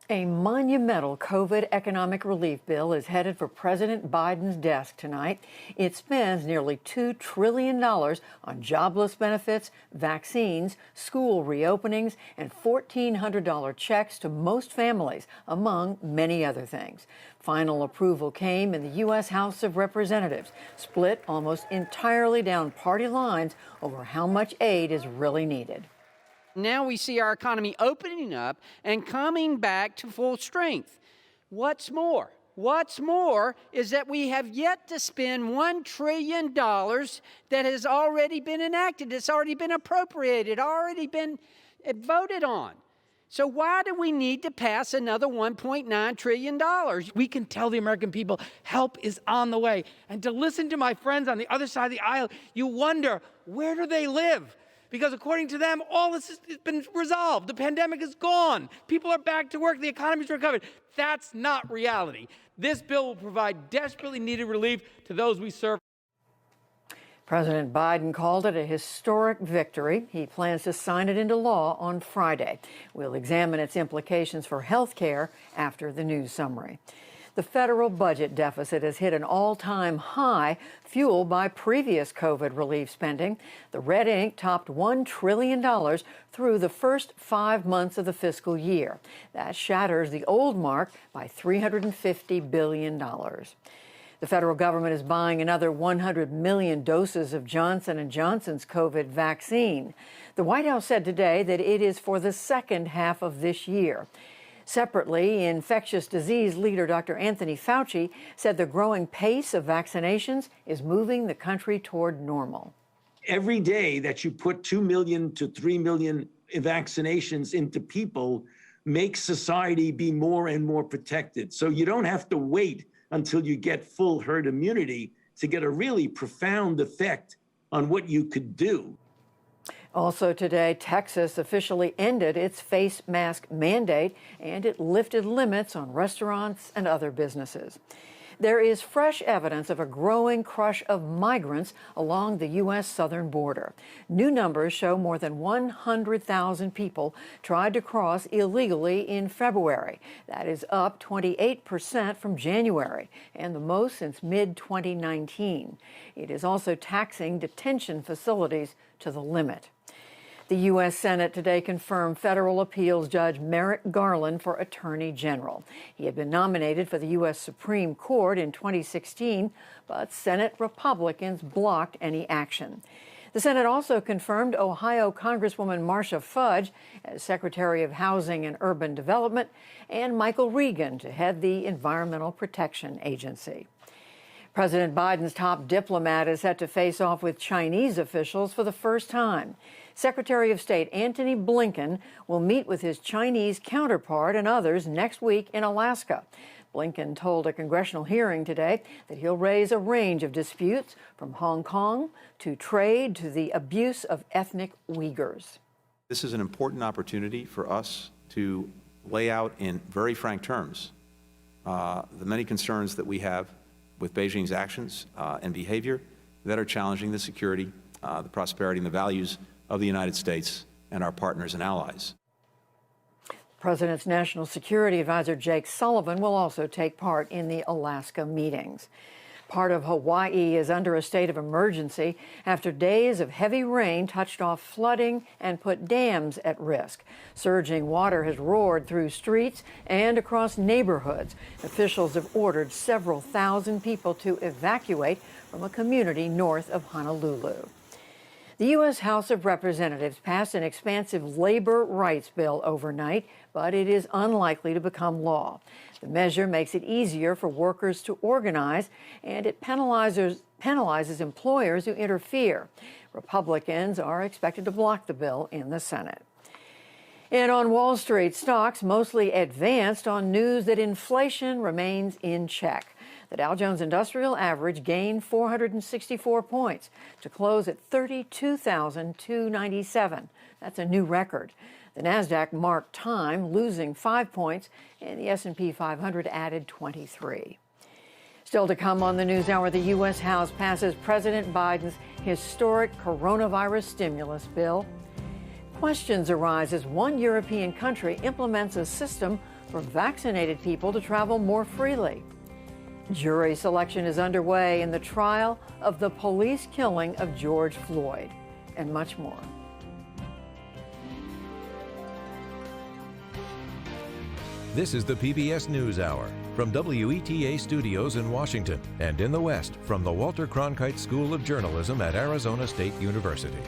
A monumental COVID economic relief bill is headed for President Biden's desk tonight. It spends nearly $2 trillion on jobless benefits, vaccines, school reopenings, and $1,400 checks to most families, among many other things. Final approval came in the U.S. House of Representatives, split almost entirely down party lines over how much aid is really needed. Now we see our economy opening up and coming back to full strength. What's more is that we have yet to spend $1 trillion that has already been enacted. It's already been appropriated, already been voted on. So why do we need to pass another $1.9 trillion? We can tell the American people help is on the way. And to listen to my friends on the other side of the aisle, you wonder, where do they live? Because according to them, all this has been resolved. The pandemic is gone. People are back to work. The economy's recovered. That's not reality. This bill will provide desperately needed relief to those we serve. President Biden called it a historic victory. He plans to sign it into law on Friday. We'll examine its implications for health care after the news summary. The federal budget deficit has hit an all-time high, fueled by previous COVID relief spending. The red ink topped $1 trillion through the first 5 months of the fiscal year. That shatters the old mark by $350 billion. The federal government is buying another 100 million doses of Johnson & Johnson's COVID vaccine. The White House said today that it is for the second half of this year. Separately, infectious disease leader Dr. Anthony Fauci said the growing pace of vaccinations is moving the country toward normal. Every day that you put 2 million to 3 million vaccinations into people makes society be more and more protected. So you don't have to wait until you get full herd immunity to get a really profound effect on what you could do. Also today, Texas officially ended its face mask mandate, and it lifted limits on restaurants and other businesses. There is fresh evidence of a growing crush of migrants along the U.S. southern border. New numbers show more than 100,000 people tried to cross illegally in February. That is up 28% from January, and the most since mid-2019. It is also taxing detention facilities to the limit. The U.S. Senate today confirmed federal appeals judge Merrick Garland for Attorney General. He had been nominated for the U.S. Supreme Court in 2016, but Senate Republicans blocked any action. The Senate also confirmed Ohio Congresswoman Marcia Fudge as Secretary of Housing and Urban Development and Michael Regan to head the Environmental Protection Agency. President Biden's top diplomat is set to face off with Chinese officials for the first time. Secretary of State Antony Blinken will meet with his Chinese counterpart and others next week in Alaska. Blinken told a congressional hearing today that he'll raise a range of disputes from Hong Kong to trade to the abuse of ethnic Uyghurs. This is an important opportunity for us to lay out in very frank terms the many concerns that we have with Beijing's actions and behavior that are challenging the security, the prosperity, and the values of the United States and our partners and allies. The President's National Security Advisor Jake Sullivan will also take part in the Alaska meetings. Part of Hawaii is under a state of emergency after days of heavy rain touched off flooding and put dams at risk. Surging water has roared through streets and across neighborhoods. Officials have ordered several thousand people to evacuate from a community north of Honolulu. The U.S. House of Representatives passed an expansive labor rights bill overnight, but it is unlikely to become law. The measure makes it easier for workers to organize, and it penalizes employers who interfere. Republicans are expected to block the bill in the Senate. And on Wall Street, stocks mostly advanced on news that inflation remains in check. The Dow Jones Industrial Average gained 464 points to close at 32,297. That's a new record. The Nasdaq marked time, losing 5 points, and the S&P 500 added 23. Still to come on the NewsHour, the U.S. House passes President Biden's historic coronavirus stimulus bill. Questions arise as one European country implements a system for vaccinated people to travel more freely. Jury selection is underway in the trial of the police killing of George Floyd, and much more. This is the PBS NewsHour from WETA Studios in Washington and in the West from the Walter Cronkite School of Journalism at Arizona State University.